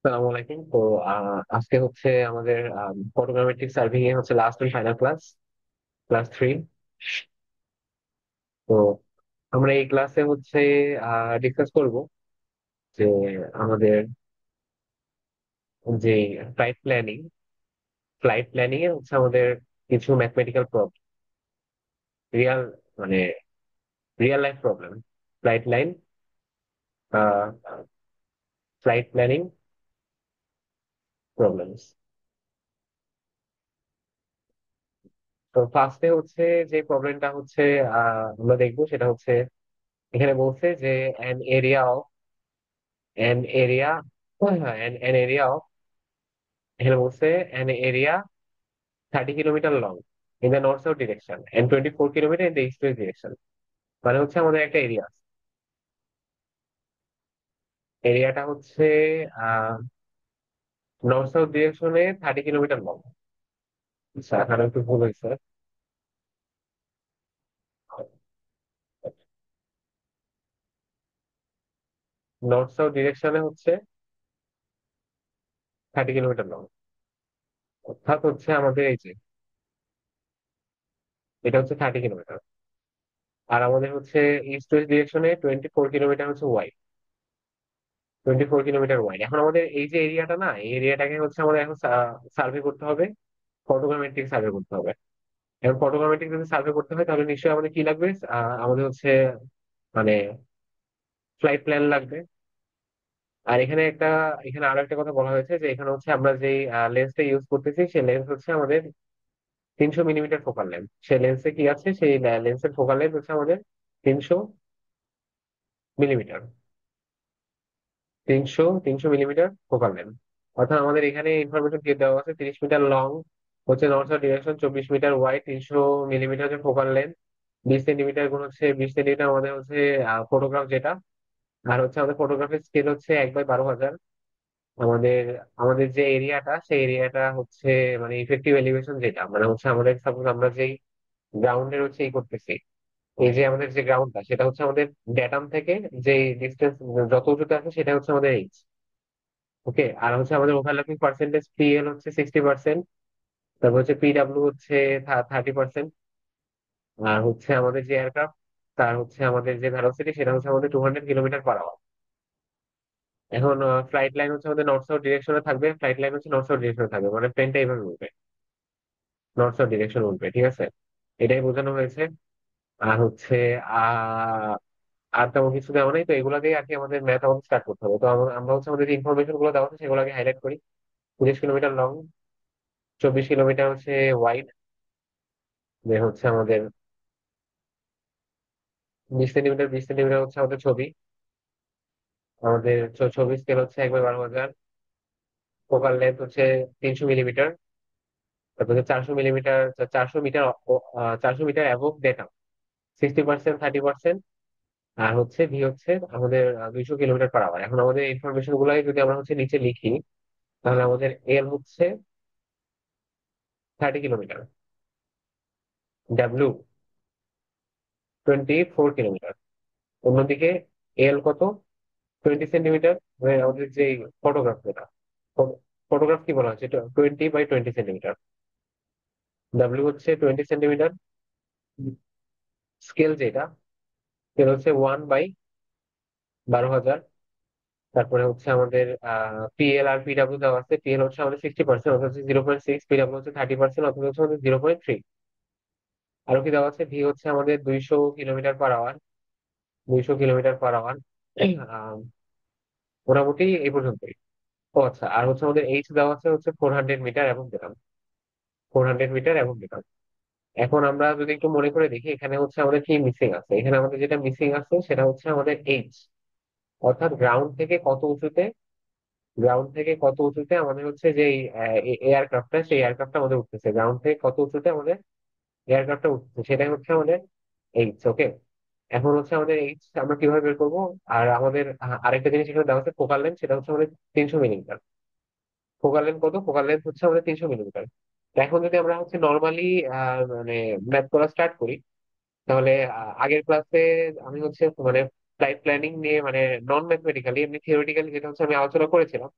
আসসালামু আলাইকুম। তো আজকে হচ্ছে আমাদের ফটোগ্রামেট্রিক সার্ভিং এ হচ্ছে last and final class, class 3। তো আমরা এই ক্লাসে হচ্ছে ডিসকাস করব যে আমাদের যে ফ্লাইট প্ল্যানিং ফ্লাইট প্ল্যানিং এ হচ্ছে আমাদের কিছু ম্যাথমেটিক্যাল প্রবলেম, রিয়াল মানে real life problem, flight line flight planning problems. তো ফার্স্টে হচ্ছে যে প্রবলেমটা হচ্ছে আমরা দেখবো সেটা হচ্ছে এখানে বলছে যে an area of an area an area of এখানে বলছে an area 30 kilometre long in the north south direction and 24 kilometre in the east west direction। মানে হচ্ছে আমাদের একটা এরিয়া, এরিয়াটা হচ্ছে আহ নর্থ সাউথ ডিরেকশনে 30 কিলোমিটার লং। আচ্ছা, এখানে একটু ভুল হয়েছে। নর্থ সাউথ ডিরেকশনে হচ্ছে 30 কিলোমিটার লং, অর্থাৎ হচ্ছে আমাদের এই যে এটা হচ্ছে 30 কিলোমিটার। আর আমাদের হচ্ছে ইস্ট ওয়েস্ট ডিরেকশনে 24 কিলোমিটার হচ্ছে ওয়াইড, 24 কিলোমিটার ওয়াইড। এখন আমাদের এই যে এরিয়াটা না, এই এরিয়াটাকে হচ্ছে আমাদের এখন সার্ভে করতে হবে, ফটোগ্রামেট্রিক সার্ভে করতে হবে। এখন ফটোগ্রামেট্রিক যদি সার্ভে করতে হয় তাহলে নিশ্চয়ই আমাদের কি লাগবে? আমাদের হচ্ছে মানে ফ্লাইট প্ল্যান লাগবে। আর এখানে আরো একটা কথা বলা হয়েছে যে এখানে হচ্ছে আমরা যে লেন্সটা ইউজ করতেছি সেই লেন্স হচ্ছে আমাদের 300 মিলিমিটার ফোকাল লেন্থ। সেই লেন্সে কি আছে, সেই লেন্সের ফোকাল লেন্থ হচ্ছে আমাদের 300 মিলিমিটার, 300 মিলিমিটার ফোকাল লেন্থ। অর্থাৎ আমাদের এখানে ইনফরমেশন দিয়ে দেওয়া আছে 30 মিটার লং হচ্ছে north south direction, 24 metre wide, 300 millimetre হচ্ছে ফোকাল লেন্থ, 20 সেন্টিমিটার গুণ হচ্ছে 20 সেন্টিমিটার আমাদের হচ্ছে ফটোগ্রাফ যেটা। আর হচ্ছে আমাদের ফটোগ্রাফির স্কেল হচ্ছে 1/12,000। আমাদের আমাদের যে এরিয়াটা সেই এরিয়াটা হচ্ছে মানে ইফেক্টিভ এলিভেশন যেটা মানে হচ্ছে আমাদের সাপোজ আমরা যেই গ্রাউন্ডের হচ্ছে এই করতেছি, এই যে আমাদের যে গ্রাউন্ডটা সেটা হচ্ছে আমাদের ড্যাটাম থেকে যে ডিস্টেন্স যত উঁচুতে আছে সেটা হচ্ছে আমাদের এইচ। ওকে, আর হচ্ছে আমাদের ওভারল্যাপিং পার্সেন্টেজ পিএল হচ্ছে 60%, তারপর হচ্ছে পিডাব্লিউ হচ্ছে 30%। আর হচ্ছে আমাদের যে এয়ারক্রাফট তার হচ্ছে আমাদের যে ভেলোসিটি সেটা হচ্ছে আমাদের 200 কিলোমিটার পার আওয়ার। এখন ফ্লাইট লাইন হচ্ছে আমাদের নর্থ সাউথ ডিরেকশনে থাকবে, ফ্লাইট লাইন হচ্ছে নর্থ সাউথ ডিরেকশনে থাকবে, মানে প্লেনটা এইভাবে উঠবে, নর্থ সাউথ ডিরেকশন উঠবে। ঠিক আছে, এটাই বোঝানো হয়েছে। আর হচ্ছে আহ আর তেমন কিছু দেওয়া নেই, তো এগুলা দিয়ে আর কি আমাদের ম্যাথ আমাদের স্টার্ট করতে হবে। তো আমরা হচ্ছে আমাদের যে ইনফরমেশন গুলো দেওয়া আছে সেগুলোকে হাইলাইট করি। 30 কিলোমিটার লং, 24 কিলোমিটার হচ্ছে ওয়াইড, যে হচ্ছে আমাদের 20 সেন্টিমিটার, 20 সেন্টিমিটার হচ্ছে আমাদের ছবি। আমাদের ছবি স্কেল হচ্ছে 1/12,000। ফোকাল লেন্থ হচ্ছে 300 মিলিমিটার। তারপর হচ্ছে 400 millimetre, 400 metre, 400 metre above data, 60%, 30%। আর হচ্ছে ভি হচ্ছে আমাদের 200 কিলোমিটার পার আওয়ার। এখন আমাদের ইনফরমেশন গুলাই যদি আমরা হচ্ছে নিচে লিখি তাহলে আমাদের এল হচ্ছে 30 কিলোমিটার, ডাব্লিউ 24 কিলোমিটার। অন্যদিকে এল কত? 20 সেন্টিমিটার। আমাদের যে ফটোগ্রাফ যেটা, ফটোগ্রাফ কি বলা হচ্ছে, 20/20 সেন্টিমিটার। ডাব্লিউ হচ্ছে 20 সেন্টিমিটার। স্কেল যেটা, স্কেল হচ্ছে 1/12,000। তারপরে হচ্ছে আমাদের পিএল আর পিডাব্লিউ দেওয়া আছে। পিএল হচ্ছে আমাদের 60%, অর্থাৎ হচ্ছে 0.6, পিডাব্লিউ হচ্ছে 30%, অর্থাৎ হচ্ছে আমাদের 0.3। আরো কি দেওয়া আছে, ভি হচ্ছে আমাদের 200 kilometre per hour, 200 kilometre per hour. মোটামুটি এই পর্যন্তই। ও আচ্ছা, আর হচ্ছে আমাদের এইচ দেওয়া আছে হচ্ছে 400 মিটার এবং দিলাম, 400 মিটার এবং দিলাম। এখন আমরা যদি একটু মনে করে দেখি এখানে হচ্ছে আমাদের কি মিসিং আছে, এখানে আমাদের যেটা মিসিং আছে সেটা হচ্ছে আমাদের এইচ, অর্থাৎ গ্রাউন্ড থেকে কত উঁচুতে আমাদের হচ্ছে যে এয়ারক্রাফটটা, সেই এয়ারক্রাফটটা আমাদের উঠতেছে, গ্রাউন্ড থেকে কত উঁচুতে আমাদের এয়ারক্রাফটটা উঠতেছে সেটাই হচ্ছে আমাদের এইচ। ওকে, এখন হচ্ছে আমাদের এইচ আমরা কিভাবে বের করবো? আর আমাদের আরেকটা জিনিস এখানে দেওয়া আছে ফোকাল লেন্থ, সেটা হচ্ছে আমাদের 300 মিলিমিটার। ফোকাল লেন্থ কত? ফোকাল লেন্থ হচ্ছে আমাদের 300 মিলিমিটার। তো এখন যদি আমরা হচ্ছে নর্মালি মানে ম্যাথ করা স্টার্ট করি তাহলে আগের ক্লাসে আমি হচ্ছে মানে ফ্লাইট প্ল্যানিং নিয়ে মানে নন ম্যাথমেটিক্যালি এমনি থিওরিটিক্যালি যেটা হচ্ছে আমি আলোচনা করেছিলাম,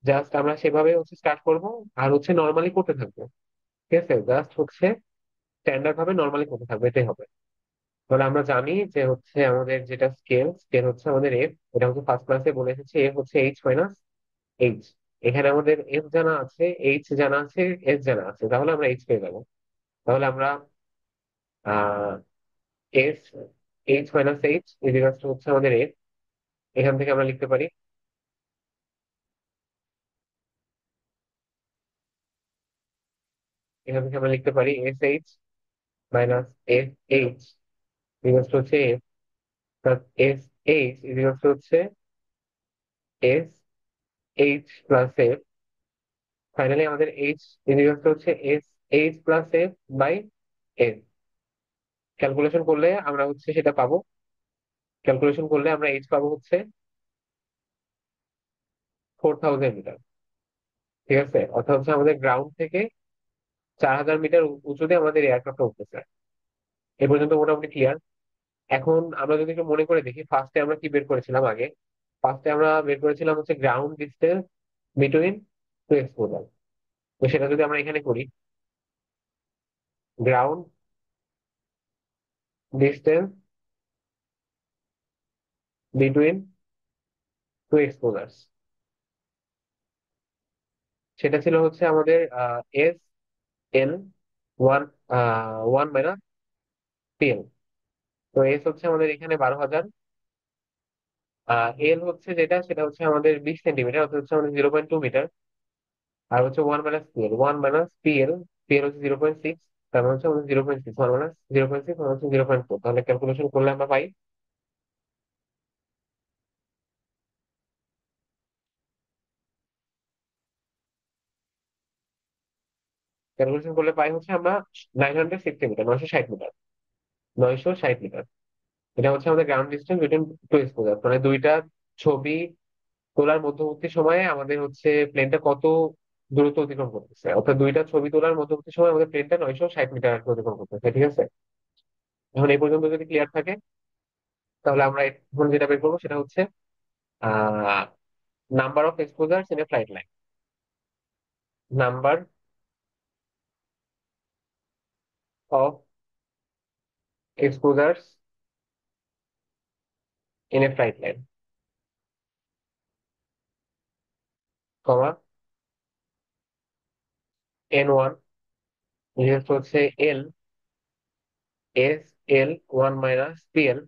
জাস্ট আমরা সেভাবে হচ্ছে স্টার্ট করব, আর হচ্ছে নর্মালি করতে থাকবো। ঠিক আছে, জাস্ট হচ্ছে স্ট্যান্ডার্ড ভাবে নর্মালি করতে থাকবে, এটাই হবে। তাহলে আমরা জানি যে হচ্ছে আমাদের যেটা স্কেল, স্কেল হচ্ছে আমাদের এফ। এটা হচ্ছে ফার্স্ট ক্লাসে বলে এসেছি, এফ হচ্ছে এইচ মাইনাস এইচ। এখানে আমাদের এফ জানা আছে, এইচ জানা আছে, এস জানা আছে, তাহলে আমরা এইচ পেয়ে যাবো। তাহলে আমরা uh S, H minus H equals to হচ্ছে আমাদের এফ। এখান থেকে আমরা লিখতে পারি, এখান থেকে আমরা লিখতে পারি S H minus F H equals to হচ্ছে F plus S H equals to হচ্ছে S H plus F. Finally আমাদের এইচ ইজিকালস টু হচ্ছে S H plus F by F. Calculation করলে আমরা হচ্ছে সেটা পাবো, ক্যালকুলেশন করলে আমরা এইচ পাবো হচ্ছে 4000 মিটার। ঠিক আছে, অর্থাৎ হচ্ছে আমাদের গ্রাউন্ড থেকে 4000 মিটার উঁচুতে আমাদের এয়ারক্রাফট উঠতেছে। এ পর্যন্ত মোটামুটি ক্লিয়ার। এখন আমরা যদি একটু মনে করে দেখি, ফার্স্টে আমরা কি বের করেছিলাম আগে। ফার্স্টে আমরা বের করেছিলাম হচ্ছে ground distance between two exposure. তো সেটা যদি আমরা এখানে করি, ground distance between two exposures, সেটা ছিল হচ্ছে আমাদের S L one, one minus P L. তো এস হচ্ছে আমাদের এখানে 12,000, এল হচ্ছে যেটা সেটা হচ্ছে আমাদের 20 সেন্টিমিটার, অর্থাৎ হচ্ছে আমাদের 0.2 মিটার। আর হচ্ছে ওয়ান মাইনাস পি এল, ওয়ান মাইনাস পি এল, পি এল হচ্ছে 0.6, তার মানে হচ্ছে আমাদের 0.6, ওয়ান মাইনাস 0.6 মানে হচ্ছে 0.4। তাহলে ক্যালকুলেশন করলে আমরা পাই, ক্যালকুলেশন করলে পাই হচ্ছে আমরা 960 মিটার, 960 মিটার, 960 মিটার। এটা হচ্ছে আমাদের ground distance between two exposure, মানে দুইটা ছবি তোলার মধ্যবর্তী সময়ে আমাদের হচ্ছে প্লেনটা কত দূরত্ব অতিক্রম করতেছে, অর্থাৎ দুইটা ছবি তোলার মধ্যবর্তী সময় আমাদের প্লেনটা 960 মিটার অতিক্রম করতেছে। ঠিক আছে, এখন এই পর্যন্ত যদি ক্লিয়ার থাকে, তাহলে আমরা এখন যেটা বের করবো সেটা হচ্ছে uh number of exposures in a flight line. Number of exposures in a flight line, comma N1 যেহেতু হচ্ছে L, S L one minus P L.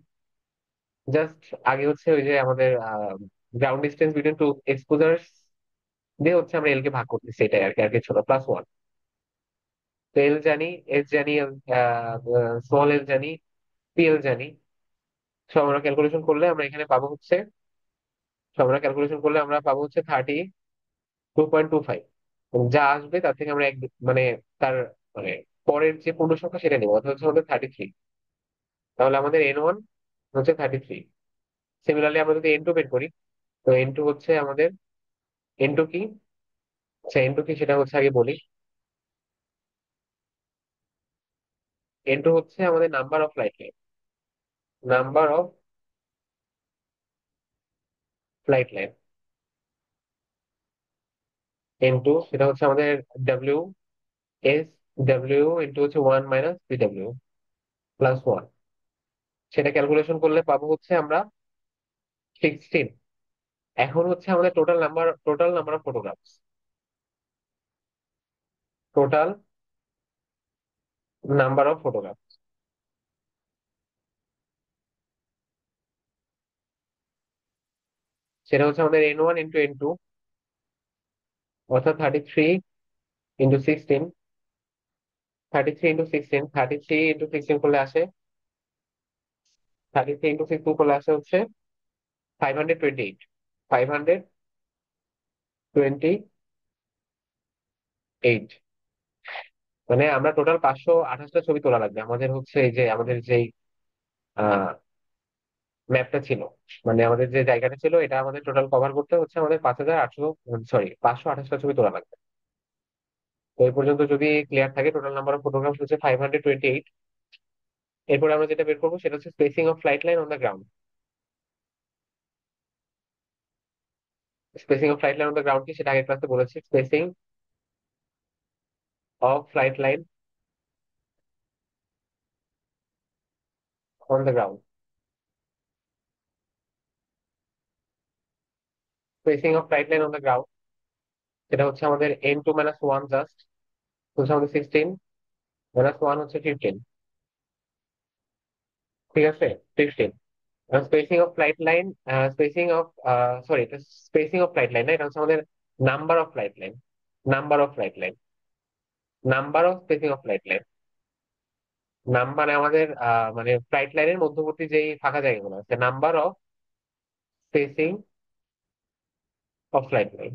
Just আগে হচ্ছে ওই যে আমাদের ground distance between two exposures দিয়ে হচ্ছে আমরা এল কে ভাগ করতেছি, সেটাই আর কি, আর কিছু না, প্লাস ওয়ান। তো এল জানি, এস জানি, স্মল এল জানি, পি এল জানি। সব আমরা ক্যালকুলেশন করলে আমরা এখানে পাবো হচ্ছে, সব আমরা ক্যালকুলেশন করলে আমরা পাবো হচ্ছে 32.25। যা আসবে তার থেকে আমরা এক, মানে তার মানে পরের যে পূর্ণ সংখ্যা সেটা নেবো, অর্থাৎ হচ্ছে আমাদের 33। তাহলে আমাদের N1 হচ্ছে 33। সিমিলারলি আমরা যদি N2 বের করি, তো N2 হচ্ছে আমাদের, N2 কি, আচ্ছা N2 কি সেটা হচ্ছে আগে বলি। N2 হচ্ছে আমাদের number of flight line, number of flight line. N2 সেটা হচ্ছে আমাদের ডাব্লিউ এস, ডাব্লিউ ইন্টু হচ্ছে one minus P W plus one. সেটা ক্যালকুলেশন করলে পাবো হচ্ছে আমরা 16। এখন হচ্ছে আমাদের total number of photographs, total number of photograph, সেটা হচ্ছে আমাদের N1 ইন্টু N2, অর্থাৎ 33 ইন্টু 16, 33 ইন্টু 16, 33 ইন্টু 16 করলে আসে, 33 ইন্টু 16 করলে আসে হচ্ছে 528, 528। মানে আমরা টোটাল 528টা ছবি তোলা লাগবে আমাদের হচ্ছে, এই যে আমাদের যেই ম্যাপটা ছিল, মানে আমাদের যে জায়গাটা ছিল, এটা আমাদের টোটাল কভার করতে হচ্ছে আমাদের 5,800, সরি 528টা ছবি তোলা লাগবে। তো এই পর্যন্ত যদি ক্লিয়ার থাকে, টোটাল নাম্বার অফ ফটোগ্রাফ হচ্ছে 528। এরপর আমরা যেটা বের করবো সেটা হচ্ছে spacing of flight line on the ground. Spacing of flight line on the ground কি সেটা আগের ক্লাসে বলেছি। Spacing of flight line on the ground, spacing of flight line on the ground সেটা হচ্ছে আমাদের n2 - 1 জাস্ট হচ্ছে আমাদের 16, -1 হচ্ছে 15। ঠিক আছে, 15। Spacing of flight line, spacing of, sorry, spacing of flight line না, এটা হচ্ছে আমাদের number of flight line, number of flight line, number of spacing of flight line. মানে আমাদের মানে ফ্লাইট লাইনের মধ্যবর্তী যেই ফাঁকা জায়গাগুলো আছে, number of spacing of flight line.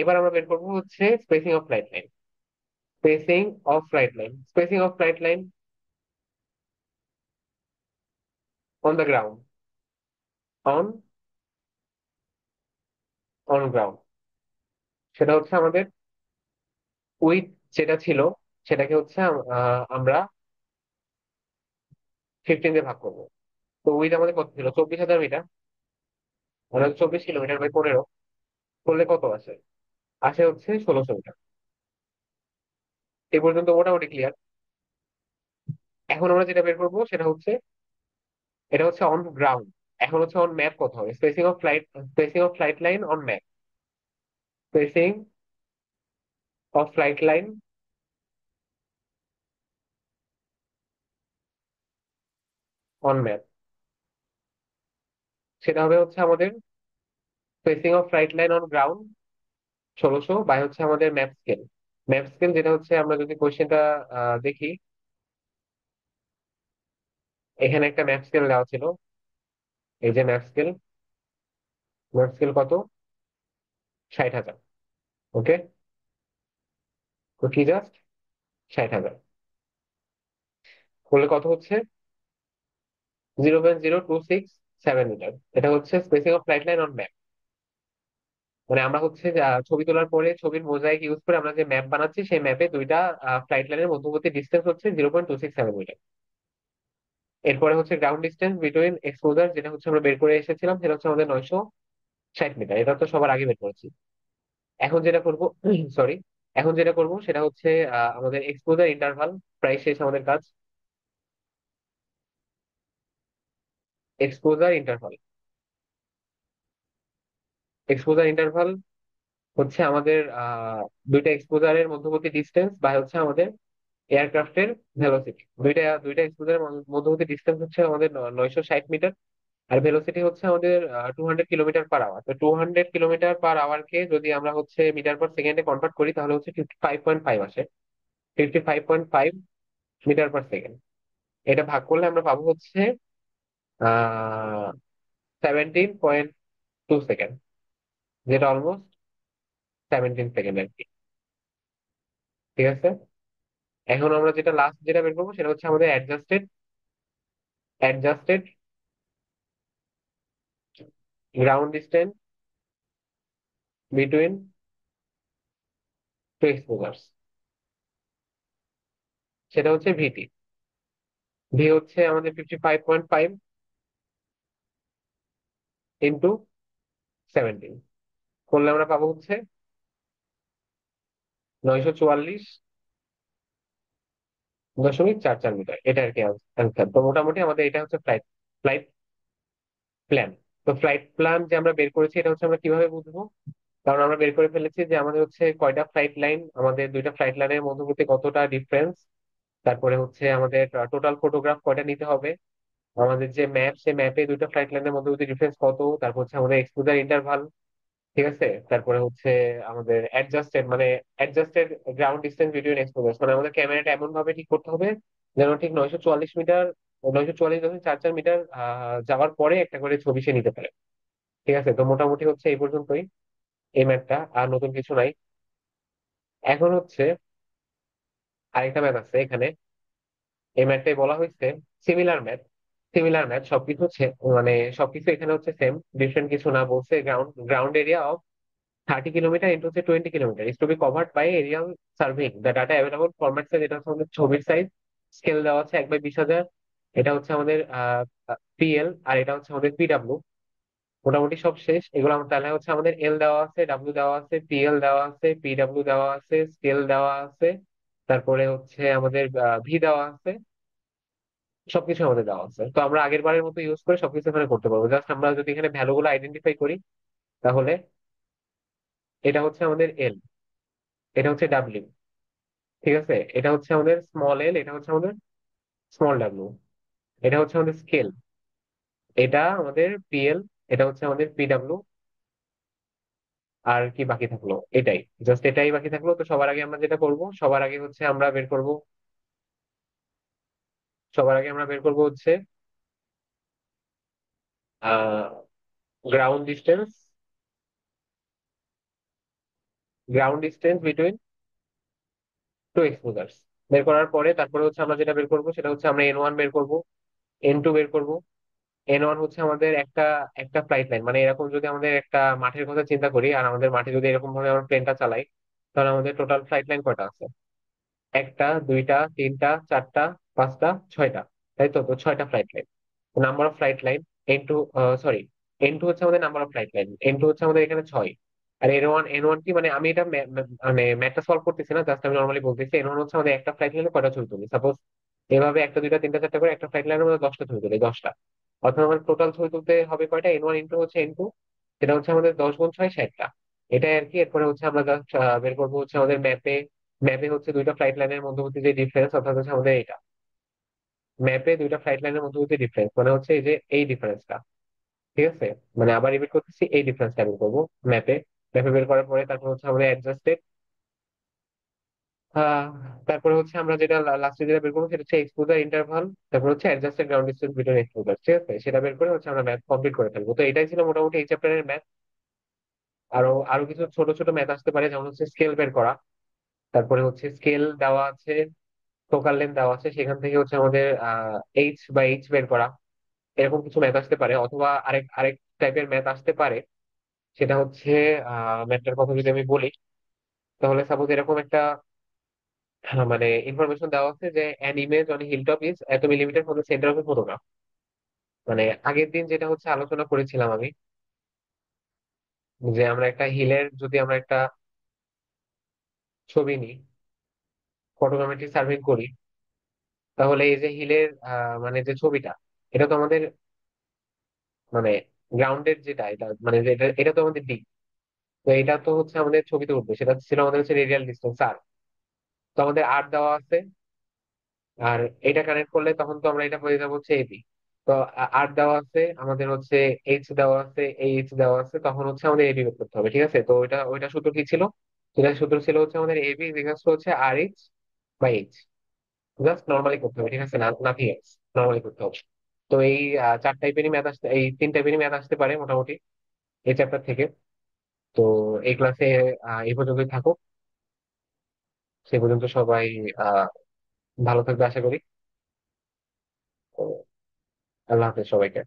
এবার আমরা বের করবো হচ্ছে spacing of flight line, spacing of flight line, spacing of flight line on the ground, on on ground সেটা হচ্ছে আমাদের উইথ যেটা ছিল সেটাকে হচ্ছে আমরা 15 দিয়ে ভাগ করবো। তো উইথ আমাদের কত ছিল, 24,000 মিটার, মানে 24 কিলোমিটার/15 করলে কত আসে, আসে হচ্ছে 1600 মিটার। এই পর্যন্ত মোটামুটি ক্লিয়ার। এখন আমরা যেটা বের করবো সেটা হচ্ছে, এটা হচ্ছে অন গ্রাউন্ড। এখন হচ্ছে অন ম্যাপ কত হবে, spacing of flight, spacing of flight line on map, spacing of flight line on map সেটা হবে হচ্ছে আমাদের spacing of flight line on ground 1600 by হচ্ছে আমাদের ম্যাপ স্কেল। ম্যাপ স্কেল যেটা হচ্ছে আমরা যদি কোশ্চেনটা দেখি, এখানে একটা ম্যাপ স্কেল দেওয়া ছিল, এই যে ম্যাপ স্কেল, ম্যাপ স্কেল কত, 60,000। ওকে, তো কি জাস্ট 60,000 করলে কত হচ্ছে, 0.0267 মিটার। এটা হচ্ছে spacing of flight line on map. মানে আমরা হচ্ছে ছবি তোলার পরে ছবির মোজাইক ইউজ করে আমরা যে ম্যাপ বানাচ্ছি, সেই ম্যাপে দুইটা ফ্লাইট লাইনের মধ্যবর্তী ডিস্টেন্স হচ্ছে 0.267 মিটার। এরপরে হচ্ছে গ্রাউন্ড ডিস্টেন্স বিটুইন এক্সপোজার, যেটা হচ্ছে আমরা বের করে এসেছিলাম, সেটা হচ্ছে আমাদের 960 মিটার। এটা তো সবার আগে বের করেছি। এখন যেটা করব, সরি, এখন যেটা করব সেটা হচ্ছে আমাদের এক্সপোজার ইন্টারভাল, প্রায় শেষ আমাদের কাজ। এক্সপোজার ইন্টারভাল, এক্সপোজার ইন্টারভাল হচ্ছে আমাদের দুইটা এক্সপোজারের মধ্যবর্তী ডিস্টেন্স বা হচ্ছে আমাদের এয়ারক্রাফটের ভেলোসিটি। দুইটা দুইটা এক্সপোজারের মধ্যবর্তী ডিস্টেন্স হচ্ছে আমাদের 960 মিটার, আর ভেলোসিটি হচ্ছে আমাদের 200 কিলোমিটার পার আওয়ার। তো 200 কিলোমিটার পার আওয়ার কে যদি আমরা হচ্ছে মিটার পার সেকেন্ডে কনভার্ট করি তাহলে হচ্ছে 55.5 আসে, 55.5 মিটার পার সেকেন্ড। এটা ভাগ করলে আমরা পাবো হচ্ছে 17.2 সেকেন্ড, যেটা অলমোস্ট 17 সেকেন্ড আর কি। ঠিক আছে, এখন আমরা যেটা লাস্ট যেটা বের করবো সেটা হচ্ছে আমাদের adjusted, adjusted ground distance between two exposures, সেটা হচ্ছে ভিটি। ভি হচ্ছে আমাদের 55.5 ইন্টু 17, করলে আমরা পাবো হচ্ছে 944.44 মিটার। এটা আর কি অ্যান্সার। তো মোটামুটি আমাদের এটা হচ্ছে ফ্লাইট, ফ্লাইট প্ল্যান। তো ফ্লাইট প্ল্যান যে আমরা বের করেছি এটা হচ্ছে আমরা কিভাবে বুঝবো, কারণ আমরা বের করে ফেলেছি যে আমাদের হচ্ছে কয়টা ফ্লাইট লাইন, আমাদের দুইটা ফ্লাইট লাইনের মধ্যবর্তী কতটা ডিফারেন্স, তারপরে হচ্ছে আমাদের টোটাল ফটোগ্রাফ কয়টা নিতে হবে, আমাদের যে ম্যাপ, সেই ম্যাপে দুইটা ফ্লাইট লাইনের মধ্যবর্তী ডিফারেন্স কত, তারপর হচ্ছে আমাদের এক্সপোজার ইন্টারভাল। ঠিক আছে, তারপরে হচ্ছে আমাদের অ্যাডজাস্টেড, মানে adjusted ground distance between exposure, মানে আমাদের ক্যামেরাটা এমন ভাবে ঠিক করতে হবে যেন ঠিক 944 মিটার, 944.44 মিটার যাওয়ার পরে একটা করে ছবি সে নিতে পারে। ঠিক আছে, তো মোটামুটি হচ্ছে এই পর্যন্তই এই ম্যাপটা, আর নতুন কিছু নাই। এখন হচ্ছে আরেকটা ম্যাপ আছে এখানে, এই ম্যাপটাই বলা হয়েছে সিমিলার ম্যাপ। সিমিলার ম্যাপ সবকিছু হচ্ছে, মানে সবকিছু এখানে হচ্ছে সেম, ডিফারেন্ট কিছু না। বলছে ground ground area of 30 kilometre into হচ্ছে 20 kilometre is to be covered by aerial surveying the data available format size. এটা হচ্ছে আমাদের ছবির সাইজ, স্কেল দেওয়া আছে 1/20,000। এটা হচ্ছে আমাদের পিএল, আর এটা হচ্ছে আমাদের পিডাব্লিউ। মোটামুটি সব শেষ। এগুলো তাহলে হচ্ছে আমাদের এল দেওয়া আছে, ডাব্লিউ দেওয়া আছে, পিএল দেওয়া আছে, পিডাব্লিউ দেওয়া আছে, স্কেল দেওয়া আছে, তারপরে হচ্ছে আমাদের ভি দেওয়া আছে, সবকিছু আমাদের দেওয়া আছে। তো আমরা আগের বারের মতো ইউজ করে সবকিছু এখানে করতে পারবো। জাস্ট আমরা যদি এখানে ভ্যালু গুলো আইডেন্টিফাই করি, তাহলে এটা হচ্ছে আমাদের এল, এটা হচ্ছে ডাব্লিউ, ঠিক আছে, এটা হচ্ছে আমাদের স্মল এল, এটা হচ্ছে আমাদের স্মল ডাব্লিউ, এটা হচ্ছে আমাদের স্কেল, এটা আমাদের পিএল, এটা হচ্ছে আমাদের পিডাব্লিউ। আর কি বাকি থাকলো? এটাই, জাস্ট এটাই বাকি থাকলো। তো সবার আগে আমরা যেটা করব, সবার আগে হচ্ছে আমরা বের করব, সবার আগে আমরা বের করব হচ্ছে ground distance, ground distance between two exposures. বের করার পরে তারপরে হচ্ছে আমরা যেটা বের করব সেটা হচ্ছে আমরা N1 বের করব, N2 বের করব। N1 হচ্ছে আমাদের একটা একটা ফ্লাইট লাইন, মানে এরকম যদি আমাদের একটা মাঠের কথা চিন্তা করি, আর আমাদের মাঠে যদি এরকম ভাবে আমরা প্লেনটা চালাই, তাহলে আমাদের টোটাল ফ্লাইট লাইন কয়টা আছে? একটা, দুইটা, তিনটা, চারটা, পাঁচটা, ছয়টা, তাই তো? তো ছয়টা flight line, number of flight line. N2, sorry, N2 হচ্ছে আমাদের number of flight line, N2 হচ্ছে আমাদের এখানে 6। আর N1 কি, মানে আমি এটা মানে ম্যাথটা সলভ করতেছি না, জাস্ট আমি নর্মালি বলতেছি। N1 হচ্ছে আমাদের একটা ফ্লাইট লাইনে কয়টা ছবি তুলি, সাপোজ এভাবে একটা, দুইটা, তিনটা, চারটা করে একটা ফ্লাইট লাইনের মধ্যে 10টা ছবি তুলি, 10টা। অর্থাৎ আমাদের টোটাল ছবি তুলতে হবে কয়টা? N1 ইন্টু হচ্ছে N2, সেটা হচ্ছে আমাদের 10 গুণ 6, 60টা। এটাই আর কি। এরপরে হচ্ছে আমরা জাস্ট বের করবো হচ্ছে আমাদের ম্যাপে, ম্যাপে হচ্ছে দুইটা ফ্লাইট লাইনের মধ্যবর্তী যে ডিফারেন্স, অর্থাৎ হচ্ছে আমাদের এটা ম্যাপে দুইটা ফ্লাইট লাইনের মধ্যবর্তী ডিফারেন্স, মানে হচ্ছে এই যে এই ডিফারেন্সটা, ঠিক আছে? মানে আবার রিপিট করতেছি, এই ডিফারেন্সটা বের করবো ম্যাপে। ম্যাপে বের করার পরে তারপর হচ্ছে আমাদের অ্যাডজাস্টেড, তারপরে হচ্ছে আমরা যেটা লাস্টে যেটা বের করবো সেটা হচ্ছে এক্সপোজার ইন্টারভাল, তারপর হচ্ছে adjusted ground distance between exposure, ঠিক আছে? সেটা বের করে হচ্ছে আমরা ম্যাথ কমপ্লিট করে ফেলবো। তো এটাই ছিল মোটামুটি এই চ্যাপ্টারের ম্যাথ। আরো আরো কিছু ছোট ছোট ম্যাথ আসতে পারে, যেমন হচ্ছে স্কেল বের করা, তারপরে হচ্ছে স্কেল দেওয়া আছে, ফোকাল লেন্থ দেওয়া আছে, সেখান থেকে হচ্ছে আমাদের এইচ বা এইচ বের করা, এরকম কিছু ম্যাথ আসতে পারে। অথবা আরেক আরেক টাইপের ম্যাথ আসতে পারে, সেটা হচ্ছে ম্যাথটার কথা যদি আমি বলি, তাহলে সাপোজ এরকম একটা মানে ইনফরমেশন দেওয়া আছে যে an image on hill top is এত millimetre from the centre of a photograph. মানে আগের দিন যেটা হচ্ছে আলোচনা করেছিলাম আমি, যে আমরা একটা হিলের যদি আমরা একটা ছবি নিই, ফটোগ্রামেট্রি সার্ভে করি, তাহলে এই যে হিলের মানে যে ছবিটা, এটা তো আমাদের মানে গ্রাউন্ডের যেটা, এটা মানে এটা এটা তো আমাদের দিক। তো এটা তো হচ্ছে আমাদের ছবিতে উঠবে, সেটা ছিল আমাদের হচ্ছে রেডিয়াল ডিস্টেন্স আর। তো আমাদের আর দেওয়া আছে, আর এটা কানেক্ট করলে তখন তো আমরা এটা পেয়ে যাবো হচ্ছে এবি। তো আর দেওয়া আছে আমাদের হচ্ছে, এইচ দেওয়া আছে, এইচ দেওয়া আছে, তখন হচ্ছে আমাদের এবি বের করতে হবে, ঠিক আছে? তো ওইটা সূত্র কি ছিল? সেটা সূত্র ছিল হচ্ছে আমাদের এবি ইকুয়ালস টু হচ্ছে আর H by H. Just normally করতে হবে, ঠিক আছে, না নাথিং এলস, নর্মালি করতে হবে। তো এই চার টাইপেরই ম্যাথ আসতে, এই তিন টাইপেরই ম্যাথ আসতে পারে মোটামুটি এই চ্যাপ্টার থেকে। তো এই ক্লাসে এই পর্যন্তই থাকুক। সে পর্যন্ত সবাই আহ ভালো থাকবে আশা করি। তো আল্লাহ হাফেজ সবাইকে।